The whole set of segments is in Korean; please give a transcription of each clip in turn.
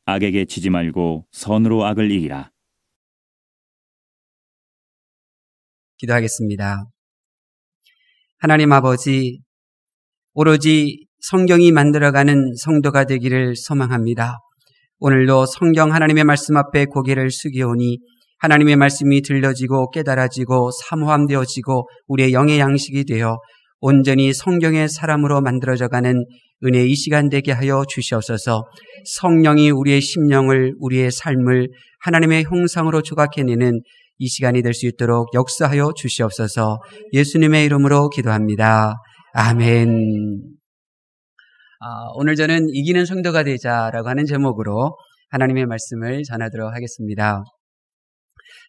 악에게 지지 말고 선으로 악을 이기라. 기도하겠습니다. 하나님 아버지, 오로지 성경이 만들어가는 성도가 되기를 소망합니다. 오늘도 성경 하나님의 말씀 앞에 고개를 숙이오니 하나님의 말씀이 들려지고 깨달아지고 사모함 되어지고 우리의 영의 양식이 되어 온전히 성경의 사람으로 만들어져가는 은혜 이 시간 되게 하여 주시옵소서. 성령이 우리의 심령을, 우리의 삶을 하나님의 형상으로 조각해내는 이 시간이 될 수 있도록 역사하여 주시옵소서. 예수님의 이름으로 기도합니다. 아멘. 오늘 저는 이기는 성도가 되자라고 하는 제목으로 하나님의 말씀을 전하도록 하겠습니다.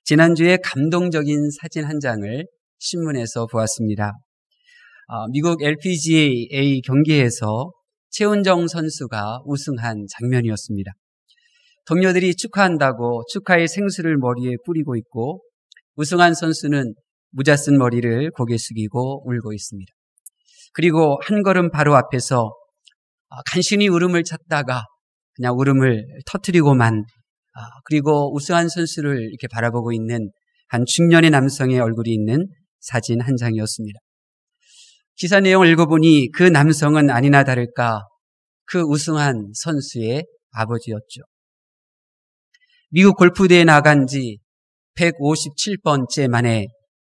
지난주에 감동적인 사진 한 장을 신문에서 보았습니다. 미국 LPGA 경기에서 최은정 선수가 우승한 장면이었습니다. 동료들이 축하한다고 축하의 생수를 머리에 뿌리고 있고 우승한 선수는 모자 쓴 머리를 고개 숙이고 울고 있습니다. 그리고 한 걸음 바로 앞에서 간신히 울음을 찾다가 그냥 울음을 터뜨리고만 그리고 우승한 선수를 이렇게 바라보고 있는 한 중년의 남성의 얼굴이 있는 사진 한 장이었습니다. 기사 내용을 읽어보니 그 남성은 아니나 다를까 그 우승한 선수의 아버지였죠. 미국 골프대회에 나간 지 157번째 만에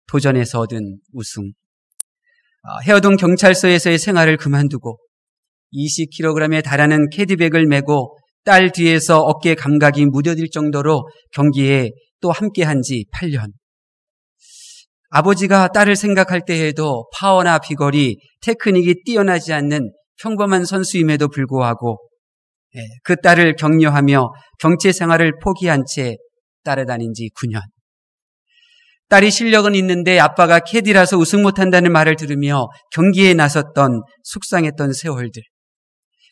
도전해서 얻은 우승. 헤어동 경찰서에서의 생활을 그만두고 20kg에 달하는 캐디백을 메고 딸 뒤에서 어깨 감각이 무뎌질 정도로 경기에 또 함께한 지 8년. 아버지가 딸을 생각할 때에도 파워나 비거리, 테크닉이 뛰어나지 않는 평범한 선수임에도 불구하고 그 딸을 격려하며 경체 생활을 포기한 채 따라다닌 지 9년. 딸이 실력은 있는데 아빠가 캐디라서 우승 못한다는 말을 들으며 경기에 나섰던 속상했던 세월들.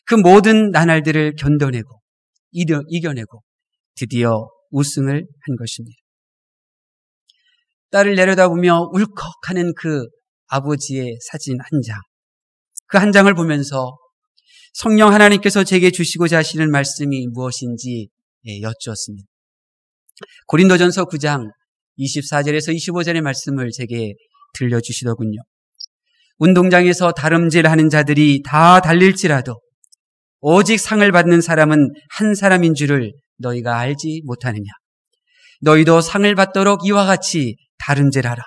그 모든 나날들을 견뎌내고 이겨내고 드디어 우승을 한 것입니다. 딸을 내려다보며 울컥하는 그 아버지의 사진 한 장. 그 한 장을 보면서 성령 하나님께서 제게 주시고자 하시는 말씀이 무엇인지 여쭈었습니다. 고린도전서 9장 24절에서 25절의 말씀을 제게 들려주시더군요. 운동장에서 다름질하는 자들이 다 달릴지라도 오직 상을 받는 사람은 한 사람인 줄을 너희가 알지 못하느냐. 너희도 상을 받도록 이와 같이 다름질하라.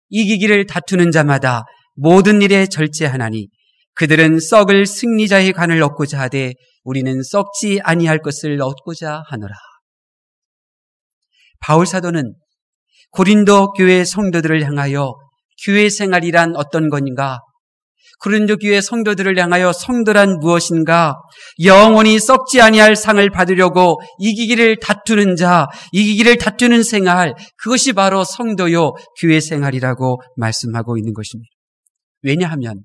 이기기를 다투는 자마다 모든 일에 절제하나니 그들은 썩을 승리자의 관을 얻고자 하되 우리는 썩지 아니할 것을 얻고자 하노라. 바울 사도는 고린도 교회 성도들을 향하여 교회 생활이란 어떤 건가? 고린도 교회 성도들을 향하여 성도란 무엇인가? 영원히 썩지 아니할 상을 받으려고 이기기를 다투는 자, 이기기를 다투는 생활, 그것이 바로 성도요 교회 생활이라고 말씀하고 있는 것입니다. 왜냐하면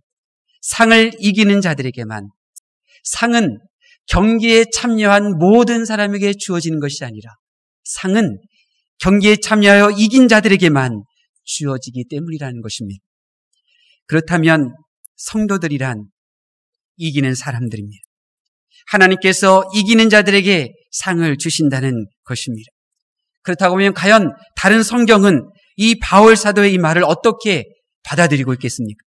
상을 이기는 자들에게만, 상은 경기에 참여한 모든 사람에게 주어지는 것이 아니라 상은 경기에 참여하여 이긴 자들에게만 주어지기 때문이라는 것입니다. 그렇다면 성도들이란 이기는 사람들입니다. 하나님께서 이기는 자들에게 상을 주신다는 것입니다. 그렇다고 하면 과연 다른 성경은 이 바울 사도의 이 말을 어떻게 받아들이고 있겠습니까?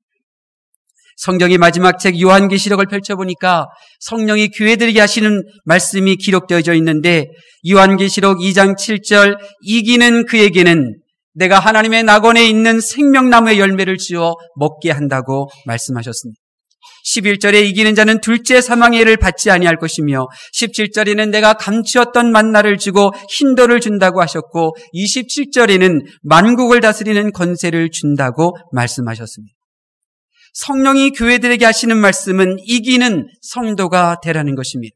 성경의 마지막 책 요한계시록을 펼쳐보니까 성령이 교회들에게 하시는 말씀이 기록되어져 있는데 요한계시록 2장 7절 이기는 그에게는 내가 하나님의 낙원에 있는 생명나무의 열매를 주어 먹게 한다고 말씀하셨습니다. 11절에 이기는 자는 둘째 사망의 해를 받지 아니할 것이며 17절에는 내가 감추었던 만나를 주고 흰돌을 준다고 하셨고 27절에는 만국을 다스리는 권세를 준다고 말씀하셨습니다. 성령이 교회들에게 하시는 말씀은 이기는 성도가 되라는 것입니다.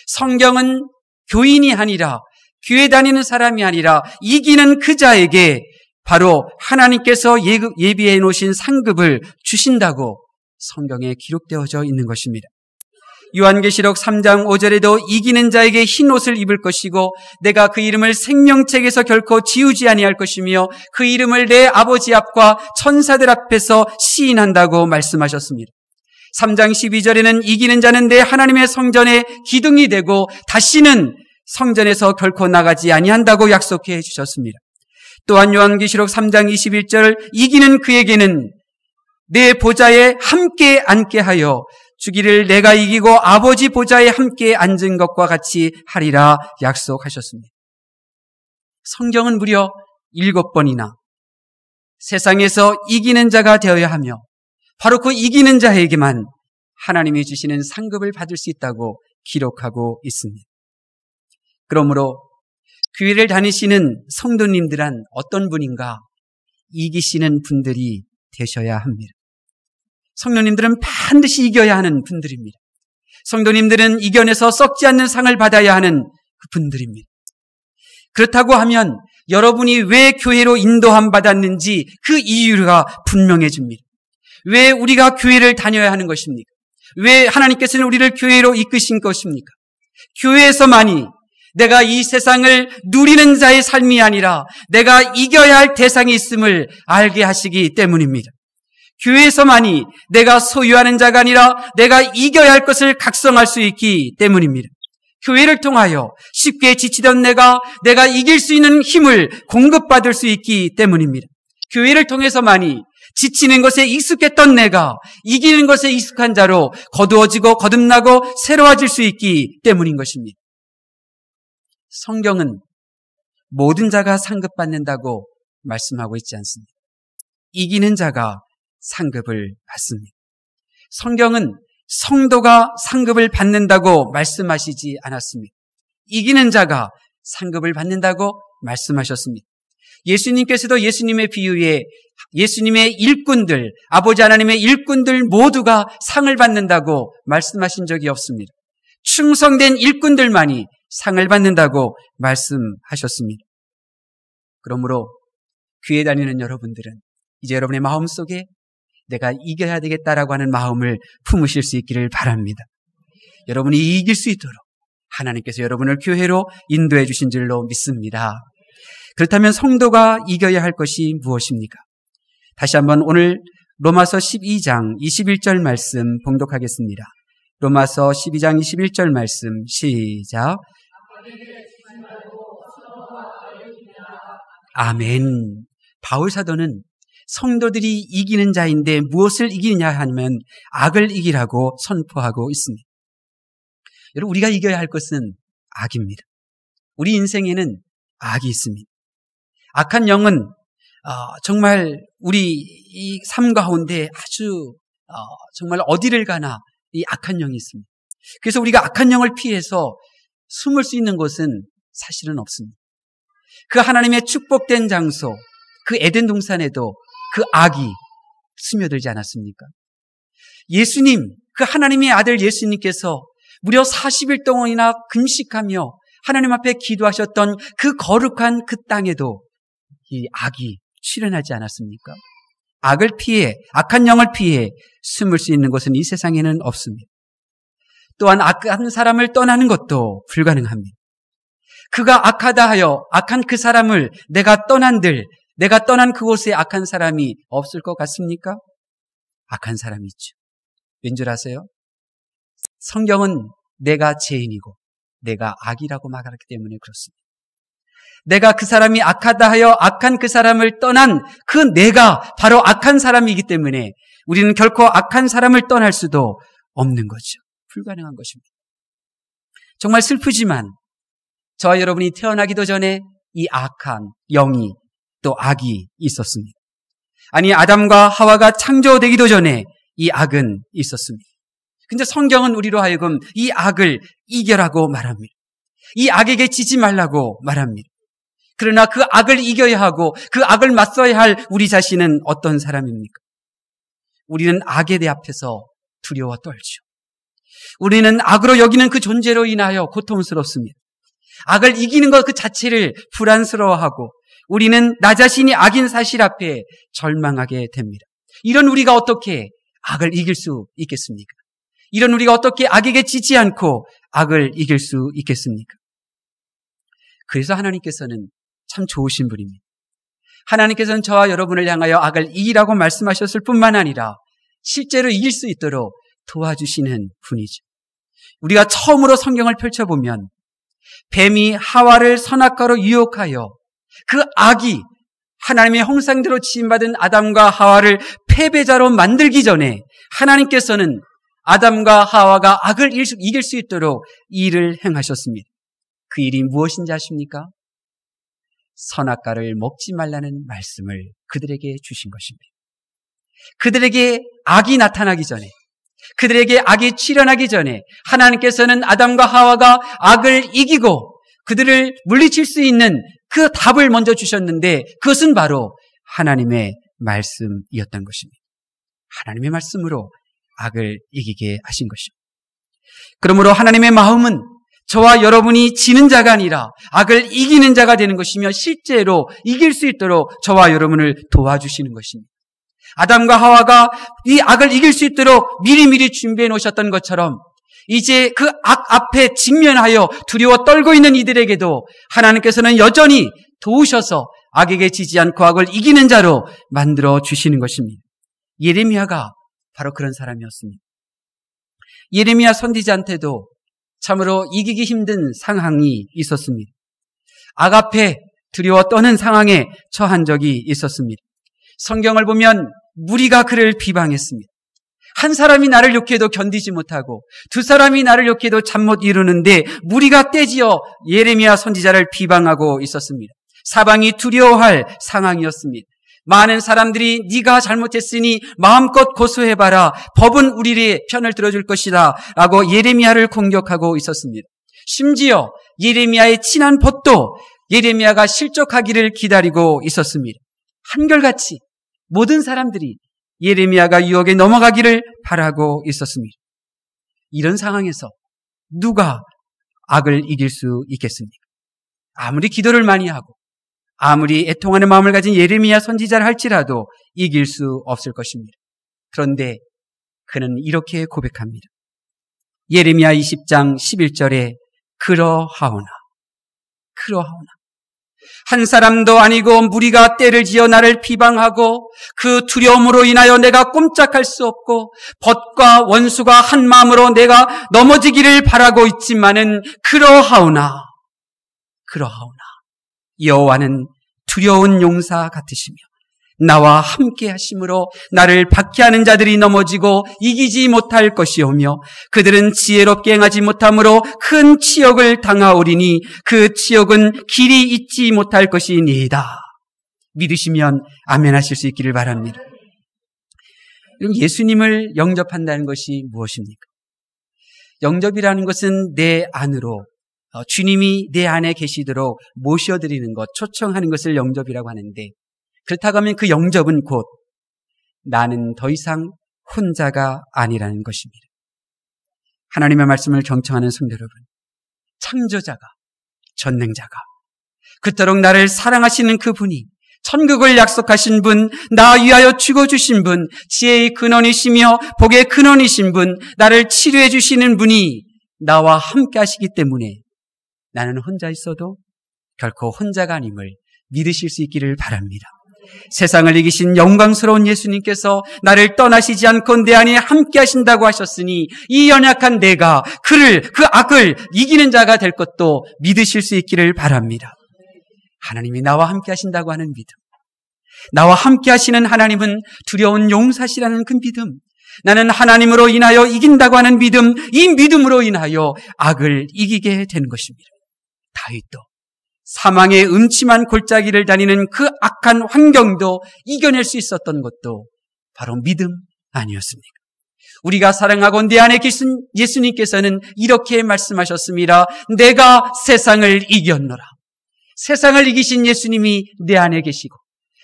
성경은 교인이 아니라 교회 다니는 사람이 아니라 이기는 그 자에게 바로 하나님께서 예비해 놓으신 상급을 주신다고 성경에 기록되어져 있는 것입니다. 요한계시록 3장 5절에도 이기는 자에게 흰 옷을 입을 것이고 내가 그 이름을 생명책에서 결코 지우지 아니할 것이며 그 이름을 내 아버지 앞과 천사들 앞에서 시인한다고 말씀하셨습니다. 3장 12절에는 이기는 자는 내 하나님의 성전에 기둥이 되고 다시는 성전에서 결코 나가지 아니한다고 약속해 주셨습니다. 또한 요한계시록 3장 21절 이기는 그에게는 내 보좌에 함께 앉게 하여 주기를 내가 이기고 아버지 보좌에 함께 앉은 것과 같이 하리라 약속하셨습니다. 성경은 무려 7번이나 세상에서 이기는 자가 되어야 하며 바로 그 이기는 자에게만 하나님이 주시는 상급을 받을 수 있다고 기록하고 있습니다. 그러므로 교회를 다니시는 성도님들은 어떤 분인가? 이기시는 분들이 되셔야 합니다. 성도님들은 반드시 이겨야 하는 분들입니다. 성도님들은 이겨내서 썩지 않는 상을 받아야 하는 그 분들입니다. 그렇다고 하면 여러분이 왜 교회로 인도함 받았는지 그 이유가 분명해집니다. 왜 우리가 교회를 다녀야 하는 것입니까? 왜 하나님께서는 우리를 교회로 이끄신 것입니까? 교회에서만이 내가 이 세상을 누리는 자의 삶이 아니라 내가 이겨야 할 대상이 있음을 알게 하시기 때문입니다. 교회에서만이 내가 소유하는 자가 아니라 내가 이겨야 할 것을 각성할 수 있기 때문입니다. 교회를 통하여 쉽게 지치던 내가 이길 수 있는 힘을 공급받을 수 있기 때문입니다. 교회를 통해서만이 지치는 것에 익숙했던 내가 이기는 것에 익숙한 자로 거두어지고 거듭나고 새로워질 수 있기 때문인 것입니다. 성경은 모든 자가 상급받는다고 말씀하고 있지 않습니다. 이기는 자가 상급을 받습니다. 성경은 성도가 상급을 받는다고 말씀하시지 않았습니다. 이기는 자가 상급을 받는다고 말씀하셨습니다. 예수님께서도 예수님의 비유에 예수님의 일꾼들, 아버지 하나님의 일꾼들 모두가 상을 받는다고 말씀하신 적이 없습니다. 충성된 일꾼들만이 상을 받는다고 말씀하셨습니다. 그러므로 교회 다니는 여러분들은 이제 여러분의 마음속에 내가 이겨야 되겠다라고 하는 마음을 품으실 수 있기를 바랍니다. 여러분이 이길 수 있도록 하나님께서 여러분을 교회로 인도해 주신 줄로 믿습니다. 그렇다면 성도가 이겨야 할 것이 무엇입니까? 다시 한번 오늘 로마서 12장 21절 말씀 봉독하겠습니다. 로마서 12장 21절 말씀 시작. 아멘. 바울 사도는 성도들이 이기는 자인데 무엇을 이기느냐 하면 악을 이기라고 선포하고 있습니다. 여러분, 우리가 이겨야 할 것은 악입니다. 우리 인생에는 악이 있습니다. 악한 영은 정말 우리 이 삶 가운데 아주 정말 어디를 가나 이 악한 영이 있습니다. 그래서 우리가 악한 영을 피해서 숨을 수 있는 곳은 사실은 없습니다. 그 하나님의 축복된 장소, 그 에덴 동산에도 그 악이 스며들지 않았습니까? 예수님, 그 하나님의 아들 예수님께서 무려 40일 동안이나 금식하며 하나님 앞에 기도하셨던 그 거룩한 그 땅에도 이 악이 출현하지 않았습니까? 악을 피해, 악한 영을 피해 숨을 수 있는 곳은 이 세상에는 없습니다. 또한 악한 사람을 떠나는 것도 불가능합니다. 그가 악하다 하여 악한 그 사람을 내가 떠난 그곳에 악한 사람이 없을 것 같습니까? 악한 사람이 있죠. 왠줄 아세요? 성경은 내가 죄인이고 내가 악이라고 말하기 때문에 그렇습니다. 내가 그 사람이 악하다 하여 악한 그 사람을 떠난 그 내가 바로 악한 사람이기 때문에 우리는 결코 악한 사람을 떠날 수도 없는 거죠. 불가능한 것입니다. 정말 슬프지만 저와 여러분이 태어나기도 전에 이 악한 영이 또 악이 있었습니다. 아니, 아담과 하와가 창조되기도 전에 이 악은 있었습니다. 근데 성경은 우리로 하여금 이 악을 이겨라고 말합니다. 이 악에게 지지 말라고 말합니다. 그러나 그 악을 이겨야 하고 그 악을 맞서야 할 우리 자신은 어떤 사람입니까? 우리는 악에 대해 앞에서 두려워 떨죠. 우리는 악으로 여기는 그 존재로 인하여 고통스럽습니다. 악을 이기는 것 그 자체를 불안스러워하고 우리는 나 자신이 악인 사실 앞에 절망하게 됩니다. 이런 우리가 어떻게 악을 이길 수 있겠습니까? 이런 우리가 어떻게 악에게 지지 않고 악을 이길 수 있겠습니까? 그래서 하나님께서는 참 좋으신 분입니다. 하나님께서는 저와 여러분을 향하여 악을 이기라고 말씀하셨을 뿐만 아니라 실제로 이길 수 있도록 도와주시는 분이죠. 우리가 처음으로 성경을 펼쳐보면 뱀이 하와를 선악과로 유혹하여 그 악이 하나님의 형상대로 지음받은 아담과 하와를 패배자로 만들기 전에 하나님께서는 아담과 하와가 악을 이길 수 있도록 일을 행하셨습니다. 그 일이 무엇인지 아십니까? 선악과를 먹지 말라는 말씀을 그들에게 주신 것입니다. 그들에게 악이 나타나기 전에, 그들에게 악이 출현하기 전에 하나님께서는 아담과 하와가 악을 이기고 그들을 물리칠 수 있는 그 답을 먼저 주셨는데 그것은 바로 하나님의 말씀이었던 것입니다. 하나님의 말씀으로 악을 이기게 하신 것입니다. 그러므로 하나님의 마음은 저와 여러분이 지는 자가 아니라 악을 이기는 자가 되는 것이며 실제로 이길 수 있도록 저와 여러분을 도와주시는 것입니다. 아담과 하와가 이 악을 이길 수 있도록 미리미리 준비해 놓으셨던 것처럼 이제 그 악 앞에 직면하여 두려워 떨고 있는 이들에게도 하나님께서는 여전히 도우셔서 악에게 지지 않고 악을 이기는 자로 만들어 주시는 것입니다. 예레미야가 바로 그런 사람이었습니다. 예레미야 선지자한테도 참으로 이기기 힘든 상황이 있었습니다. 악 앞에 두려워 떠는 상황에 처한 적이 있었습니다. 성경을 보면 무리가 그를 비방했습니다. 한 사람이 나를 욕해도 견디지 못하고 두 사람이 나를 욕해도 잠 못 이루는데 무리가 떼지어 예레미야 선지자를 비방하고 있었습니다. 사방이 두려워할 상황이었습니다. 많은 사람들이 네가 잘못했으니 마음껏 고소해봐라. 법은 우리의 편을 들어줄 것이다 라고 예레미야를 공격하고 있었습니다. 심지어 예레미야의 친한 벗도 예레미야가 실족하기를 기다리고 있었습니다. 한결같이 모든 사람들이 예레미야가 유혹에 넘어가기를 바라고 있었습니다. 이런 상황에서 누가 악을 이길 수 있겠습니까? 아무리 기도를 많이 하고 아무리 애통하는 마음을 가진 예레미야 선지자를 할지라도 이길 수 없을 것입니다. 그런데 그는 이렇게 고백합니다. 예레미야 20장 11절에 그러하오나 한 사람도 아니고 무리가 떼를 지어 나를 비방하고 그 두려움으로 인하여 내가 꼼짝할 수 없고 벗과 원수가 한 마음으로 내가 넘어지기를 바라고 있지만은 그러하오나 여호와는 두려운 용사 같으시며 나와 함께 하심으로 나를 박해하는 자들이 넘어지고 이기지 못할 것이오며 그들은 지혜롭게 행하지 못함으로 큰 치욕을 당하오리니 그 치욕은 길이 잊지 못할 것이니이다. 믿으시면 아멘 하실 수 있기를 바랍니다. 예수님을 영접한다는 것이 무엇입니까? 영접이라는 것은 내 안으로 주님이 내 안에 계시도록 모셔드리는 것, 초청하는 것을 영접이라고 하는데 그렇다고 하면 그 영접은 곧 나는 더 이상 혼자가 아니라는 것입니다. 하나님의 말씀을 경청하는 성도 여러분, 창조자가, 전능자가 그토록 나를 사랑하시는 그분이 천국을 약속하신 분, 나 위하여 죽어주신 분, 지혜의 근원이시며 복의 근원이신 분, 나를 치료해 주시는 분이 나와 함께 하시기 때문에 나는 혼자 있어도 결코 혼자가 아님을 믿으실 수 있기를 바랍니다. 세상을 이기신 영광스러운 예수님께서 나를 떠나시지 않고 내 안에 함께 하신다고 하셨으니 이 연약한 내가 그 악을 이기는 자가 될 것도 믿으실 수 있기를 바랍니다. 하나님이 나와 함께 하신다고 하는 믿음, 나와 함께 하시는 하나님은 두려운 용사시라는 그 믿음, 나는 하나님으로 인하여 이긴다고 하는 믿음, 이 믿음으로 인하여 악을 이기게 되는 것입니다. 다윗도 사망의 음침한 골짜기를 다니는 그 악한 환경도 이겨낼 수 있었던 것도 바로 믿음 아니었습니까? 우리가 사랑하고 내 안에 계신 예수님께서는 이렇게 말씀하셨습니다. 내가 세상을 이겼노라. 세상을 이기신 예수님이 내 안에 계시고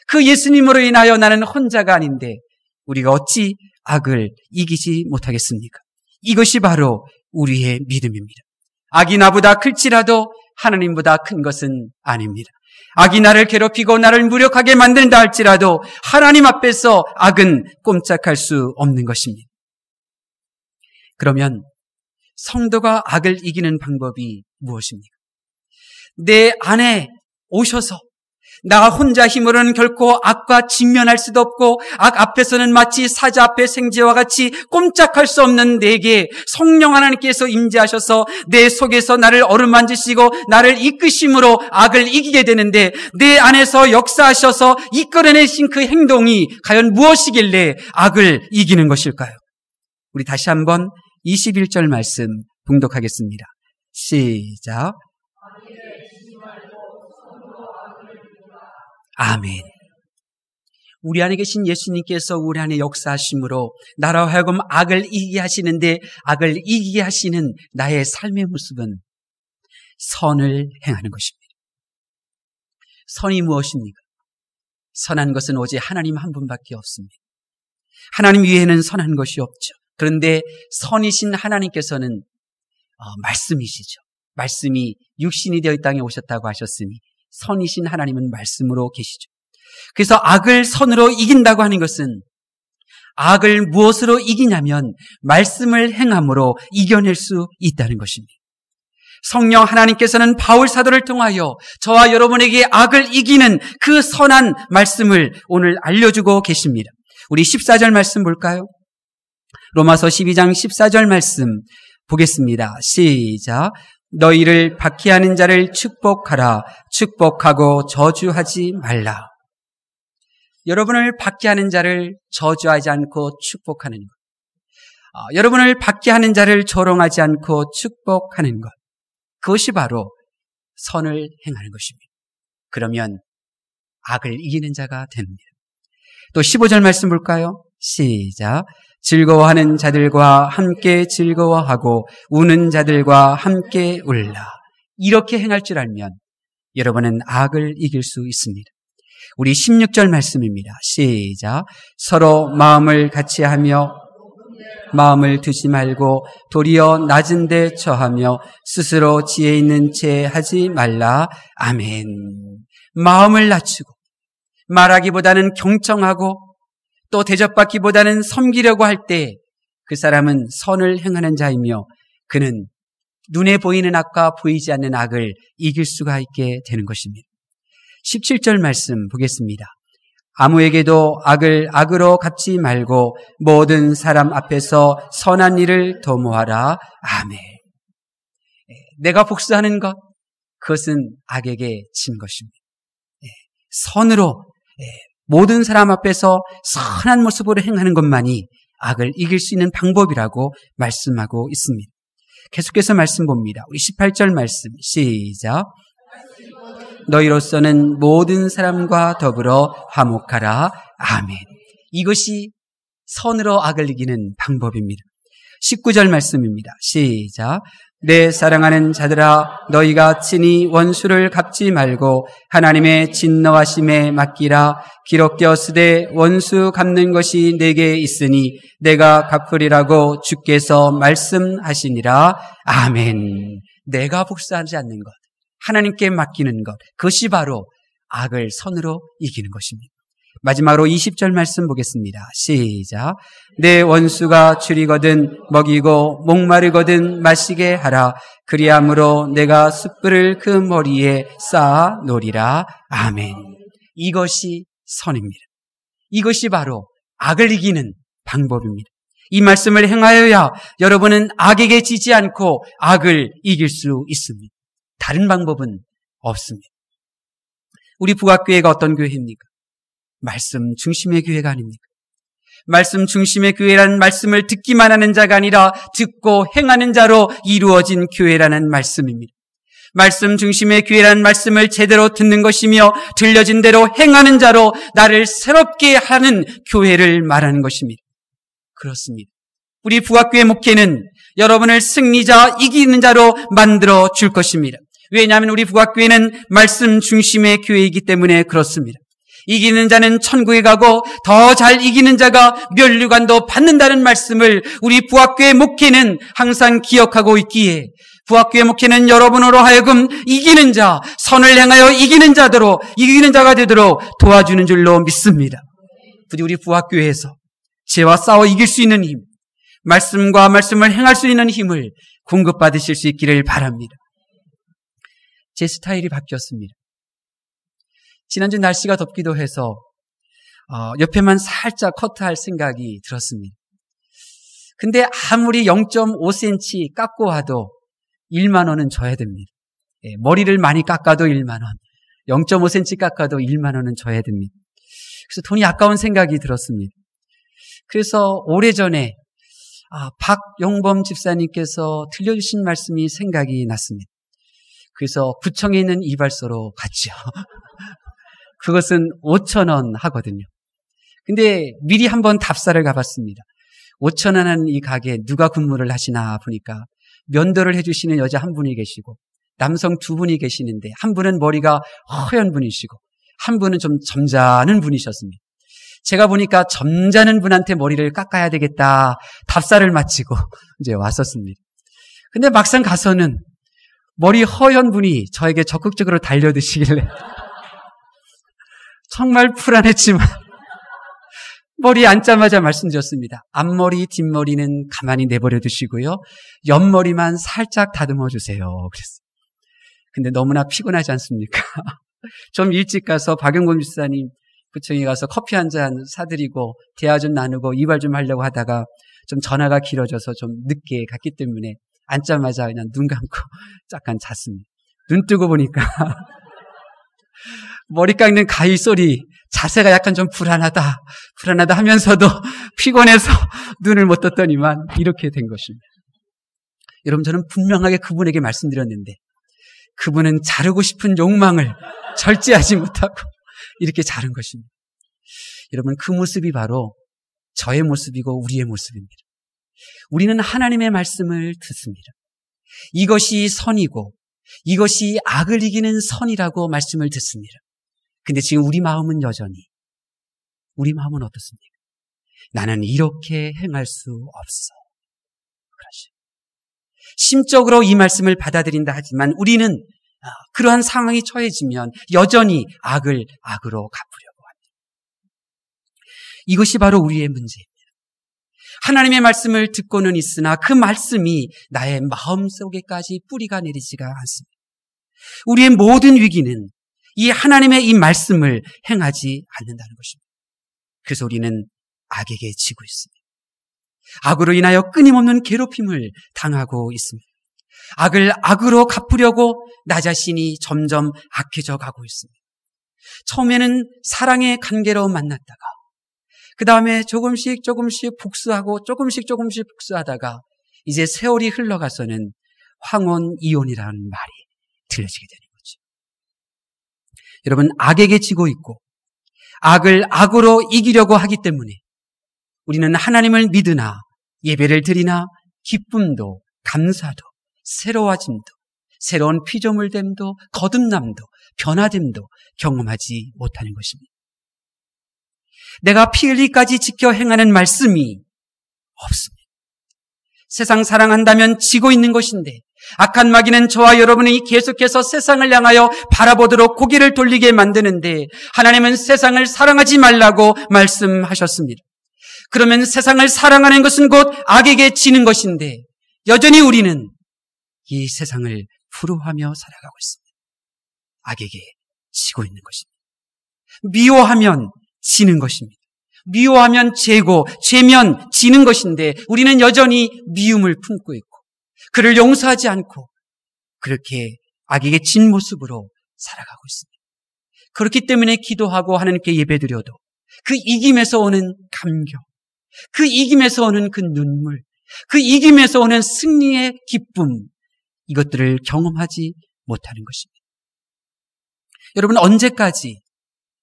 그 예수님으로 인하여 나는 혼자가 아닌데 우리가 어찌 악을 이기지 못하겠습니까? 이것이 바로 우리의 믿음입니다. 악이 나보다 클지라도 하나님보다 큰 것은 아닙니다. 악이 나를 괴롭히고 나를 무력하게 만든다 할지라도 하나님 앞에서 악은 꼼짝할 수 없는 것입니다. 그러면 성도가 악을 이기는 방법이 무엇입니까? 내 안에 오셔서 나 혼자 힘으로는 결코 악과 직면할 수도 없고 악 앞에서는 마치 사자 앞에 생쥐와 같이 꼼짝할 수 없는 내게 성령 하나님께서 임재하셔서 내 속에서 나를 어루만지시고 나를 이끄심으로 악을 이기게 되는데, 내 안에서 역사하셔서 이끌어내신 그 행동이 과연 무엇이길래 악을 이기는 것일까요? 우리 다시 한번 21절 말씀 봉독하겠습니다. 시작. 아멘. 우리 안에 계신 예수님께서 우리 안에 역사하심으로 나로 하여금 악을 이기게 하시는데, 악을 이기게 하시는 나의 삶의 모습은 선을 행하는 것입니다. 선이 무엇입니까? 선한 것은 오직 하나님 한 분밖에 없습니다. 하나님 위에는 선한 것이 없죠. 그런데 선이신 하나님께서는 말씀이시죠. 말씀이 육신이 되어 이 땅에 오셨다고 하셨으니 선이신 하나님은 말씀으로 계시죠. 그래서 악을 선으로 이긴다고 하는 것은, 악을 무엇으로 이기냐면 말씀을 행함으로 이겨낼 수 있다는 것입니다. 성령 하나님께서는 바울 사도를 통하여 저와 여러분에게 악을 이기는 그 선한 말씀을 오늘 알려주고 계십니다. 우리 14절 말씀 볼까요? 로마서 12장 14절 말씀 보겠습니다. 시작. 너희를 박해하는 자를 축복하라. 축복하고 저주하지 말라. 여러분을 박해하는 자를 저주하지 않고 축복하는 것, 여러분을 박해하는 자를 조롱하지 않고 축복하는 것, 그것이 바로 선을 행하는 것입니다. 그러면 악을 이기는 자가 됩니다. 또 15절 말씀 볼까요? 시작. 즐거워하는 자들과 함께 즐거워하고 우는 자들과 함께 울라. 이렇게 행할 줄 알면 여러분은 악을 이길 수 있습니다. 우리 16절 말씀입니다. 시작. 서로 마음을 같이 하며 마음을 두지 말고 도리어 낮은 데 처하며 스스로 지혜 있는 채 하지 말라. 아멘. 마음을 낮추고 말하기보다는 경청하고 또 대접받기보다는 섬기려고 할 때 그 사람은 선을 행하는 자이며 그는 눈에 보이는 악과 보이지 않는 악을 이길 수가 있게 되는 것입니다. 17절 말씀 보겠습니다. 아무에게도 악을 악으로 갚지 말고 모든 사람 앞에서 선한 일을 도모하라. 아멘. 내가 복수하는 것, 그것은 악에게 진 것입니다. 선으로 모든 사람 앞에서 선한 모습으로 행하는 것만이 악을 이길 수 있는 방법이라고 말씀하고 있습니다. 계속해서 말씀 봅니다. 우리 18절 말씀 시작. 너희로서는 모든 사람과 더불어 화목하라. 아멘. 이것이 선으로 악을 이기는 방법입니다. 19절 말씀입니다. 시작. 내 사랑하는 자들아, 너희가 친히 원수를 갚지 말고 하나님의 진노하심에 맡기라. 기록되었으되 원수 갚는 것이 내게 있으니 내가 갚으리라고 주께서 말씀하시니라. 아멘. 내가 복수하지 않는 것, 하나님께 맡기는 것, 그것이 바로 악을 선으로 이기는 것입니다. 마지막으로 20절 말씀 보겠습니다. 시작. 내 원수가 줄이거든 먹이고 목마르거든 마시게 하라. 그리함으로 내가 숯불을 그 머리에 쌓아 놓으리라. 아멘. 이것이 선입니다. 이것이 바로 악을 이기는 방법입니다. 이 말씀을 행하여야 여러분은 악에게 지지 않고 악을 이길 수 있습니다. 다른 방법은 없습니다. 우리 부각교회가 어떤 교회입니까? 말씀 중심의 교회가 아닙니까? 말씀 중심의 교회라는 말씀을 듣기만 하는 자가 아니라 듣고 행하는 자로 이루어진 교회라는 말씀입니다. 말씀 중심의 교회라는 말씀을 제대로 듣는 것이며 들려진 대로 행하는 자로 나를 새롭게 하는 교회를 말하는 것입니다. 그렇습니다. 우리 부각교회 목회는 여러분을 승리자, 이기는 자로 만들어 줄 것입니다. 왜냐하면 우리 부각교회는 말씀 중심의 교회이기 때문에 그렇습니다. 이기는 자는 천국에 가고 더 잘 이기는 자가 면류관도 받는다는 말씀을 우리 부학교의 목회는 항상 기억하고 있기에 부학교의 목회는 여러분으로 하여금 이기는 자, 선을 향하여 이기는 자가 되도록 도와주는 줄로 믿습니다. 부디 우리 부학교에서 죄와 싸워 이길 수 있는 힘, 말씀과 말씀을 행할 수 있는 힘을 공급받으실 수 있기를 바랍니다. 제 스타일이 바뀌었습니다. 지난주 날씨가 덥기도 해서 옆에만 살짝 커트할 생각이 들었습니다. 근데 아무리 0.5cm 깎고 와도 1만 원은 줘야 됩니다. 머리를 많이 깎아도 1만 원, 0.5cm 깎아도 1만 원은 줘야 됩니다. 그래서 돈이 아까운 생각이 들었습니다. 그래서 오래전에 박용범 집사님께서 들려주신 말씀이 생각이 났습니다. 그래서 구청에 있는 이발소로 갔죠. 그것은 5,000원 하거든요. 근데 미리 한번 답사를 가봤습니다. 5,000원 하는 이 가게에 누가 근무를 하시나 보니까 면도를 해주시는 여자 한 분이 계시고 남성 두 분이 계시는데 한 분은 머리가 허연 분이시고 한 분은 좀 점잖은 분이셨습니다. 제가 보니까 점잖은 분한테 머리를 깎아야 되겠다 답사를 마치고 이제 왔었습니다. 근데 막상 가서는 머리 허연 분이 저에게 적극적으로 달려드시길래 정말 불안했지만 머리에 앉자마자 말씀드렸습니다. 앞머리, 뒷머리는 가만히 내버려 두시고요. 옆머리만 살짝 다듬어 주세요. 그랬어요. 근데 너무나 피곤하지 않습니까? 좀 일찍 가서 박용범 집사님 구청에 가서 커피 한 잔 사드리고 대화 좀 나누고 이발 좀 하려고 하다가 좀 전화가 길어져서 좀 늦게 갔기 때문에 앉자마자 그냥 눈 감고 잠깐 잤습니다. 눈 뜨고 보니까 머리 깎는 가위 소리, 자세가 약간 좀 불안하다 하면서도 피곤해서 눈을 못 떴더니만 이렇게 된 것입니다. 여러분, 저는 분명하게 그분에게 말씀드렸는데 그분은 자르고 싶은 욕망을 절제하지 못하고 이렇게 자른 것입니다. 여러분, 그 모습이 바로 저의 모습이고 우리의 모습입니다. 우리는 하나님의 말씀을 듣습니다. 이것이 선이고 이것이 악을 이기는 선이라고 말씀을 듣습니다. 근데 지금 우리 마음은 어떻습니까? 나는 이렇게 행할 수 없어. 그러죠. 심적으로 이 말씀을 받아들인다 하지만 우리는 그러한 상황이 처해지면 여전히 악을 악으로 갚으려고 합니다. 이것이 바로 우리의 문제입니다. 하나님의 말씀을 듣고는 있으나 그 말씀이 나의 마음속에까지 뿌리가 내리지가 않습니다. 우리의 모든 위기는 이 하나님의 이 말씀을 행하지 않는다는 것입니다. 그래서 우리는 악에게 지고 있습니다. 악으로 인하여 끊임없는 괴롭힘을 당하고 있습니다. 악을 악으로 갚으려고 나 자신이 점점 악해져 가고 있습니다. 처음에는 사랑의 관계로 만났다가 그 다음에 조금씩 복수하고 조금씩 복수하다가 이제 세월이 흘러가서는 황혼이혼이라는 말이 들려지게 되는 거죠. 여러분, 악에게 지고 있고 악을 악으로 이기려고 하기 때문에 우리는 하나님을 믿으나 예배를 드리나 기쁨도 감사도 새로워짐도 새로운 피조물됨도 거듭남도 변화됨도 경험하지 못하는 것입니다. 내가 피 흘리기까지 지켜 행하는 말씀이 없습니다. 세상 사랑한다면 지고 있는 것인데 악한 마귀는 저와 여러분이 계속해서 세상을 향하여 바라보도록 고개를 돌리게 만드는데 하나님은 세상을 사랑하지 말라고 말씀하셨습니다. 그러면 세상을 사랑하는 것은 곧 악에게 지는 것인데 여전히 우리는 이 세상을 부러워하며 살아가고 있습니다. 악에게 지고 있는 것입니다. 미워하면 지는 것입니다. 미워하면 죄고 죄면 지는 것인데 우리는 여전히 미움을 품고 있고 그를 용서하지 않고 그렇게 악에게 진 모습으로 살아가고 있습니다. 그렇기 때문에 기도하고 하나님께 예배드려도 그 이김에서 오는 감격, 그 이김에서 오는 그 눈물, 그 이김에서 오는 승리의 기쁨, 이것들을 경험하지 못하는 것입니다. 여러분, 언제까지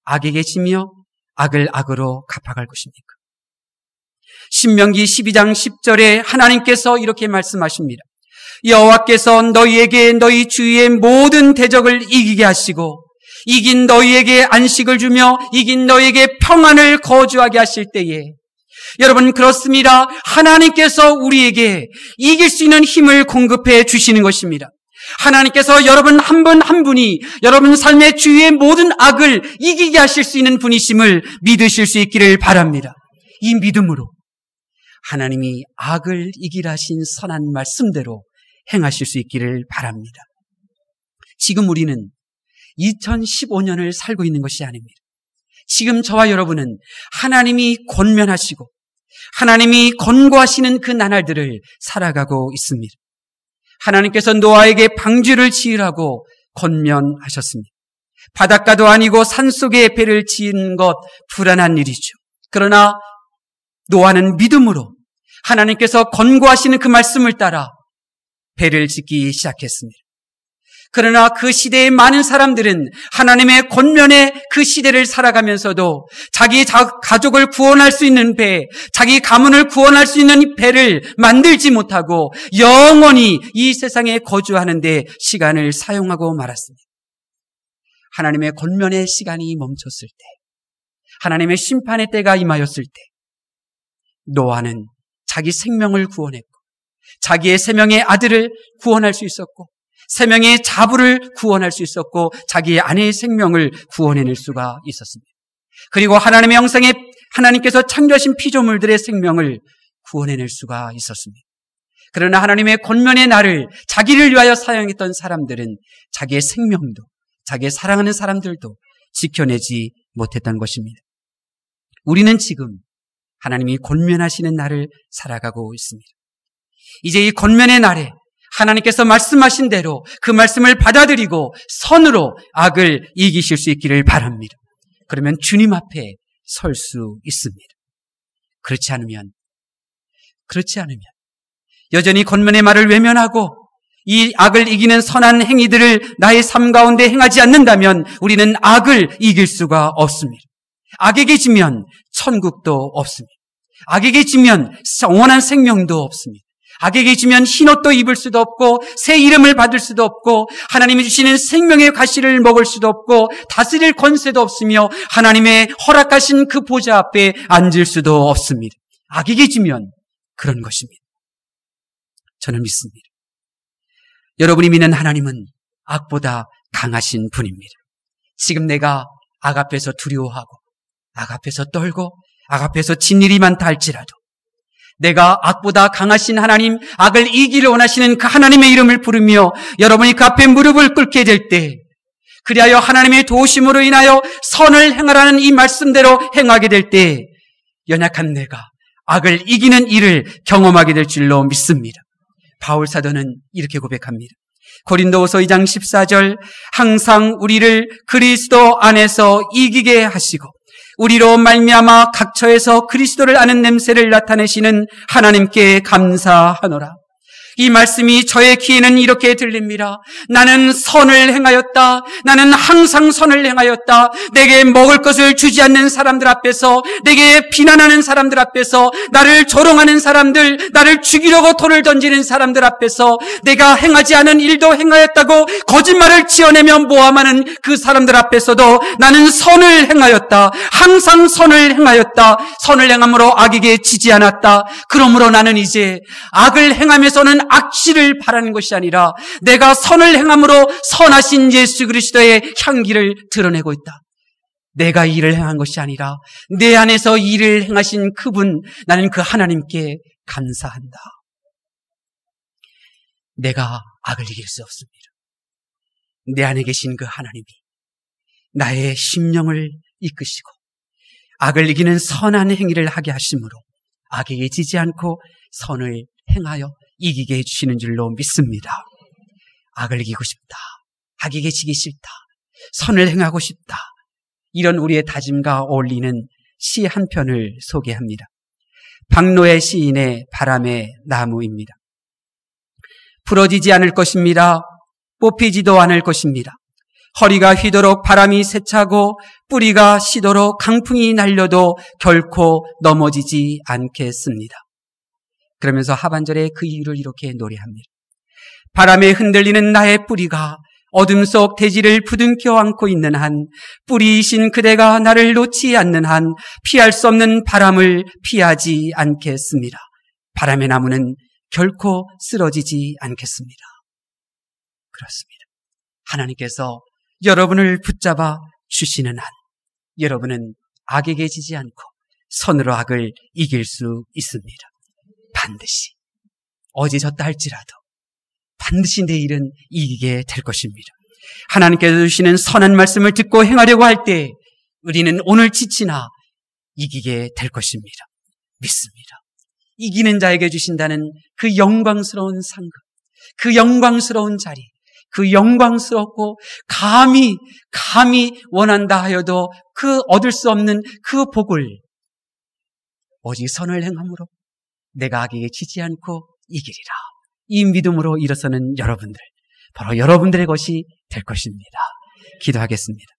악에게 지며 악을 악으로 갚아갈 것입니까? 신명기 12장 10절에 하나님께서 이렇게 말씀하십니다. 여호와께서 너희에게 너희 주위의 모든 대적을 이기게 하시고 이긴 너희에게 안식을 주며 이긴 너희에게 평안을 거주하게 하실 때에 여러분, 그렇습니다. 하나님께서 우리에게 이길 수 있는 힘을 공급해 주시는 것입니다. 하나님께서 여러분 한 분 한 분이 여러분 삶의 주위의 모든 악을 이기게 하실 수 있는 분이심을 믿으실 수 있기를 바랍니다. 이 믿음으로 하나님이 악을 이기라 하신 선한 말씀대로 행하실 수 있기를 바랍니다. 지금 우리는 2015년을 살고 있는 것이 아닙니다. 지금 저와 여러분은 하나님이 권면하시고 하나님이 권고하시는 그 나날들을 살아가고 있습니다. 하나님께서 노아에게 방주를 지으라고 권면하셨습니다. 바닷가도 아니고 산속에 배를 지은 것 불안한 일이죠. 그러나 노아는 믿음으로 하나님께서 권고하시는 그 말씀을 따라 배를 짓기 시작했습니다. 그러나 그 시대의 많은 사람들은 하나님의 권면에 그 시대를 살아가면서도 자기 가족을 구원할 수 있는 배, 자기 가문을 구원할 수 있는 배를 만들지 못하고 영원히 이 세상에 거주하는 데 시간을 사용하고 말았습니다. 하나님의 권면의 시간이 멈췄을 때, 하나님의 심판의 때가 임하였을 때 노아는 자기 생명을 구원했고 자기의 3명의 아들을 구원할 수 있었고 3명의 자부를 구원할 수 있었고 자기의 아내의 생명을 구원해낼 수가 있었습니다. 그리고 하나님의 형상에 하나님께서 창조하신 피조물들의 생명을 구원해낼 수가 있었습니다. 그러나 하나님의 권면의 날을 자기를 위하여 사용했던 사람들은 자기의 생명도 자기의 사랑하는 사람들도 지켜내지 못했던 것입니다. 우리는 지금 하나님이 권면하시는 날을 살아가고 있습니다. 이제 이 권면의 날에 하나님께서 말씀하신 대로 그 말씀을 받아들이고 선으로 악을 이기실 수 있기를 바랍니다. 그러면 주님 앞에 설 수 있습니다. 그렇지 않으면 여전히 권면의 말을 외면하고 이 악을 이기는 선한 행위들을 나의 삶 가운데 행하지 않는다면 우리는 악을 이길 수가 없습니다. 악에게 지면 천국도 없습니다. 악에게 지면 영원한 생명도 없습니다. 악에게 지면 흰옷도 입을 수도 없고 새 이름을 받을 수도 없고 하나님이 주시는 생명의 가시를 먹을 수도 없고 다스릴 권세도 없으며 하나님의 허락하신 그 보좌 앞에 앉을 수도 없습니다. 악에게 지면 그런 것입니다. 저는 믿습니다. 여러분이 믿는 하나님은 악보다 강하신 분입니다. 지금 내가 악 앞에서 두려워하고 악 앞에서 떨고 악 앞에서 진 일이 많다 할지라도 내가 악보다 강하신 하나님, 악을 이기를 원하시는 그 하나님의 이름을 부르며 여러분이 그 앞에 무릎을 꿇게 될 때 그리하여 하나님의 도우심으로 인하여 선을 행하라는 이 말씀대로 행하게 될 때 연약한 내가 악을 이기는 일을 경험하게 될 줄로 믿습니다. 바울 사도는 이렇게 고백합니다. 고린도후서 2장 14절 항상 우리를 그리스도 안에서 이기게 하시고 우리로 말미암아 각처에서 그리스도를 아는 냄새를 나타내시는 하나님께 감사하노라. 이 말씀이 저의 귀에는 이렇게 들립니다. 나는 선을 행하였다. 나는 항상 선을 행하였다. 내게 먹을 것을 주지 않는 사람들 앞에서, 내게 비난하는 사람들 앞에서, 나를 조롱하는 사람들, 나를 죽이려고 돌을 던지는 사람들 앞에서 내가 행하지 않은 일도 행하였다고 거짓말을 지어내며 모함하는 그 사람들 앞에서도 나는 선을 행하였다. 항상 선을 행하였다. 선을 행함으로 악에게 지지 않았다. 그러므로 나는 이제 악을 행하면서는 악취를 바라는 것이 아니라 내가 선을 행함으로 선하신 예수 그리스도의 향기를 드러내고 있다. 내가 이 일을 행한 것이 아니라 내 안에서 이 일을 행하신 그분, 나는 그 하나님께 감사한다. 내가 악을 이길 수 없습니다. 내 안에 계신 그 하나님이 나의 심령을 이끄시고 악을 이기는 선한 행위를 하게 하심으로 악에게 지지 않고 선을 행하여 이기게 해주시는 줄로 믿습니다. 악을 이기고 싶다. 악에게 지기 싫다. 선을 행하고 싶다. 이런 우리의 다짐과 어울리는 시 한 편을 소개합니다. 박노해 시인의 바람의 나무입니다. 부러지지 않을 것입니다. 뽑히지도 않을 것입니다. 허리가 휘도록 바람이 세차고 뿌리가 시도록 강풍이 날려도 결코 넘어지지 않겠습니다. 그러면서 하반절에 그 이유를 이렇게 노래합니다. 바람에 흔들리는 나의 뿌리가 어둠 속 대지를 부둥켜 안고 있는 한, 뿌리이신 그대가 나를 놓지 않는 한 피할 수 없는 바람을 피하지 않겠습니다. 바람의 나무는 결코 쓰러지지 않겠습니다. 그렇습니다. 하나님께서 여러분을 붙잡아 주시는 한 여러분은 악에게 지지 않고 선으로 악을 이길 수 있습니다. 반드시. 어제 졌다 할지라도 반드시 내일은 이기게 될 것입니다. 하나님께서 주시는 선한 말씀을 듣고 행하려고 할 때 우리는 오늘 지치나 이기게 될 것입니다. 믿습니다. 이기는 자에게 주신다는 그 영광스러운 상급, 그 영광스러운 자리, 그 영광스럽고 감히 원한다 하여도 그 얻을 수 없는 그 복을 오직 선을 행함으로 내가 악에게 지지 않고 이기리라. 이 믿음으로 일어서는 여러분들, 바로 여러분들의 것이 될 것입니다. 기도하겠습니다.